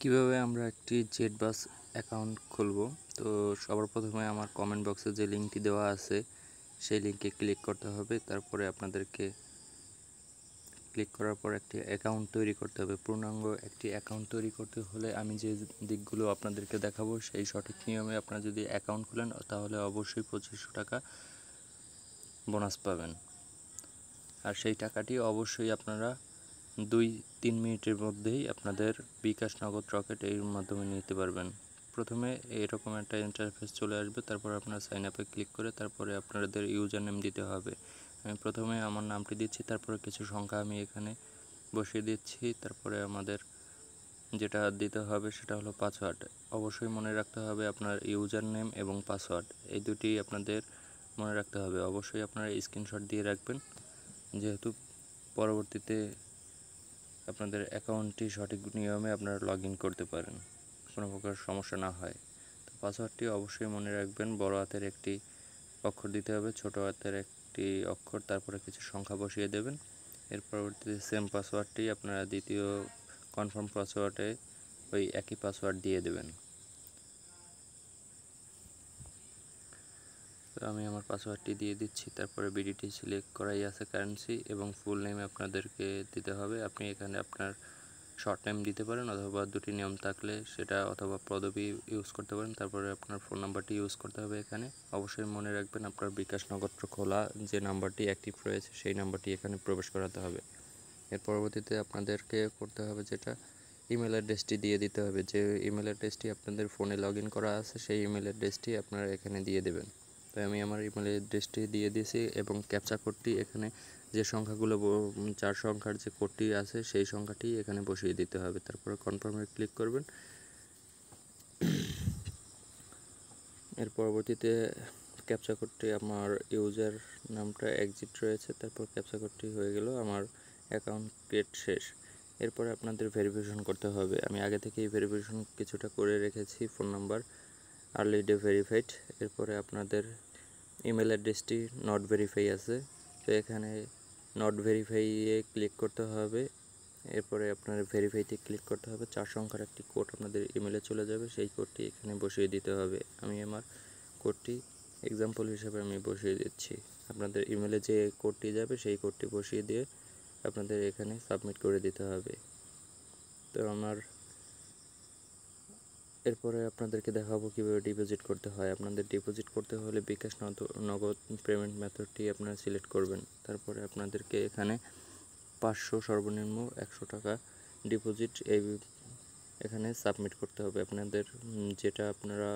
কিভাবে আমরা একটি জেট বাস অ্যাকাউন্ট খুলব। তো সবার প্রথমে আমার কমেন্ট বক্সে যে লিঙ্কটি দেওয়া আছে সেই লিঙ্কে ক্লিক করতে হবে। তারপরে আপনাদেরকে ক্লিক করার পর একটি অ্যাকাউন্ট তৈরি করতে হবে। পূর্ণাঙ্গ একটি অ্যাকাউন্ট তৈরি করতে হলে আমি যে দিকগুলো আপনাদেরকে দেখাবো সেই সঠিক নিয়মে আপনারা যদি অ্যাকাউন্ট খুলেন তাহলে অবশ্যই 2500 টাকা বোনাস পাবেন। আর সেই টাকাটি অবশ্যই আপনারা 2-3 মিনিটের মধ্যেই আপনাদের বিকাশ, নগদ, রকেট এর মাধ্যমে নিতে পারবেন। প্রথমে এরকম একটা ইন্টারফেস চলে আসবে, তারপর আপনারা সাইন আপে ক্লিক করে তারপরে আপনাদের ইউজার নেম দিতে হবে। আমি প্রথমে আমার নামটি দিচ্ছি, তারপরে কিছু সংখ্যা আমি এখানে বসিয়ে দিচ্ছি। তারপরে আমাদের যেটা দিতে হবে সেটা হলো পাসওয়ার্ড। অবশ্যই মনে রাখতে হবে আপনার ইউজার নেম এবং পাসওয়ার্ড এই দুটি আপনাদের মনে রাখতে হবে। অবশ্যই আপনারা স্ক্রিনশট দিয়ে রাখবেন, যেহেতু পরবর্তীতে আপনাদের অ্যাকাউন্টটি সঠিক নিয়মে আপনারা লগ ইন করতে পারেন, কোনো প্রকার সমস্যা না হয়। তো পাসওয়ার্ডটি অবশ্যই মনে রাখবেন, বড় হাতের একটি অক্ষর দিতে হবে, ছোট হাতের একটি অক্ষর, তারপরে কিছু সংখ্যা বসিয়ে দেবেন। এর পরবর্তীতে সেম পাসওয়ার্ডটি আপনারা দ্বিতীয় কনফার্ম পাসওয়ার্ডে ওই একই পাসওয়ার্ড দিয়ে দেবেন। তো আমি আমার পাসওয়ার্ডটি দিয়ে দিচ্ছি। তারপরে বিডিটি সিলেক্ট করাই আছে কারেন্সি এবং ফুল নেম আপনাদেরকে দিতে হবে। আপনি এখানে আপনার শর্ট নেম দিতে পারেন, অথবা দুটি নিয়ম থাকলে সেটা, অথবা পদবি ইউজ করতে পারেন। তারপরে আপনার ফোন নাম্বারটি ইউজ করতে হবে এখানে। অবশ্যই মনে রাখবেন আপনার বিকাশ, নগদ খোলা যে নাম্বারটি অ্যাক্টিভ রয়েছে সেই নাম্বারটি এখানে প্রবেশ করাতে হবে। এর পরবর্তীতে আপনাদেরকে করতে হবে যেটা, ইমেল অ্যাড্রেসটি দিয়ে দিতে হবে। যে ইমেল অ্যাড্রেসটি আপনাদের ফোনে লগ ইন করা আছে সেই ইমেল অ্যাড্রেসটি আপনারা এখানে দিয়ে দেবেন। তাই আমি আমার ইমেল অ্যাড্রেসটি দিয়ে দিয়েছি এবং ক্যাপচা কোডটি এখানে যে সংখ্যাগুলো 4 সংখ্যার যে কোডটি আছে সেই সংখ্যাটি এখানে বসিয়ে দিতে হবে। তারপরে কনফার্মে ক্লিক করবেন। এর পরবর্তীতে ক্যাপচা কোডটি, আমার ইউজার নামটা এক্সিট রয়েছে, তারপর ক্যাপচা কোডটি হয়ে গেল, আমার অ্যাকাউন্ট ক্রিয়েট শেষ। এরপরে আপনাদের ভেরিফিকেশন করতে হবে। আমি আগে থেকেই ভেরিফিকেশন কিছুটা করে রেখেছি, phone number early day verified. এরপরে আপনাদের ইমেল অ্যাড্রেসটি নট ভেরিফাই আছে, তো এখানে নট ভেরিফাইয়ে ক্লিক করতে হবে। এরপরে আপনার ভেরিফাইতে ক্লিক করতে হবে। 4 সংখ্যার একটি কোড আপনাদের ইমেলে চলে যাবে, সেই কোডটি এখানে বসিয়ে দিতে হবে। আমি আমার কোডটি এক্সাম্পল হিসেবে আমি বসিয়ে দিচ্ছি। আপনাদের ইমেলে যে কোডটি যাবে সেই কোডটি বসিয়ে দিয়ে আপনাদের এখানে সাবমিট করে দিতে হবে। তো আমার এরপরে আপনাদেরকে দেখাবো কীভাবে ডিপোজিট করতে হয়। আপনাদের ডিপোজিট করতে হলে বিকাশ, নগদ পেমেন্ট মেথডটি আপনারা সিলেক্ট করবেন। তারপরে আপনাদেরকে এখানে 500 সর্বনিম্ন 100 টাকা ডিপোজিট এখানে সাবমিট করতে হবে। আপনাদের যেটা আপনারা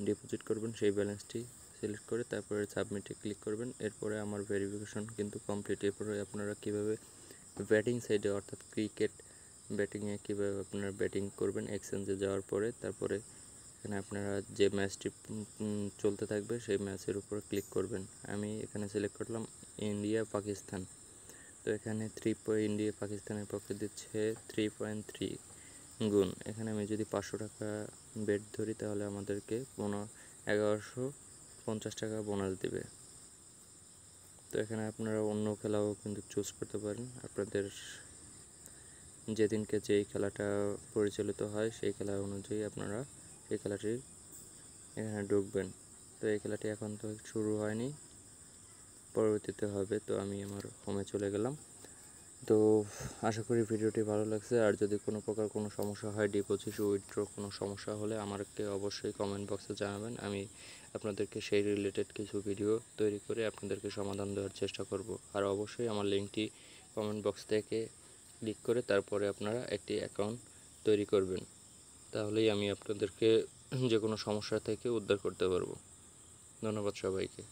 ডিপোজিট করবেন সেই ব্যালেন্সটি সিলেক্ট করে তারপরে সাবমিটে ক্লিক করবেন। এরপরে আমার ভেরিফিকেশন কিন্তু কমপ্লিট। এরপরে আপনারা কীভাবে ব্যাটিং সাইডে, অর্থাৎ ক্রিকেট ব্যাটিংয়ে কীভাবে আপনারা ব্যাটিং করবেন এক্সচেঞ্জে যাওয়ার পরে, তারপরে এখানে আপনারা যে ম্যাচটি চলতে থাকবে সেই ম্যাচের উপর ক্লিক করবেন। আমি এখানে সিলেক্ট করলাম ইন্ডিয়া পাকিস্তান। তো এখানে ইন্ডিয়া পাকিস্তানের পক্ষে দিচ্ছে 3.3 গুণ। এখানে আমি যদি 500 টাকা বেট ধরি তাহলে আমাদেরকে 1150 টাকা বোনাস দেবে। তো এখানে আপনারা অন্য খেলাও কিন্তু চুজ করতে পারেন। আপনাদের যেদিনকে যেই খেলাটা পরিচালিত হয় সেই খেলা অনুযায়ী আপনারা সেই খেলাটি এখানে ঢুকবেন। তো এই খেলাটি এখন তো শুরু হয়নি, পরবর্তীতে হবে। তো আমি আমার হোমে চলে গেলাম। তো আশা করি ভিডিওটি ভালো লাগছে। আর যদি কোনো প্রকার কোনো সমস্যা হয়, ডিপোজিট উইথড্র কোনো সমস্যা হলে আমাকে অবশ্যই কমেন্ট বক্সে জানাবেন। আমি আপনাদেরকে সেই রিলেটেড কিছু ভিডিও তৈরি করে আপনাদেরকে সমাধান দেওয়ার চেষ্টা করব। আর অবশ্যই আমার লিঙ্কটি কমেন্ট বক্স থেকে ক্লিক করে তারপরে আপনারা একটি অ্যাকাউন্ট তৈরি করবেন, তাহলেই আমি আপনাদেরকে যে কোনো সমস্যা থেকে উদ্ধার করতে পারবো। ধন্যবাদ সবাইকে।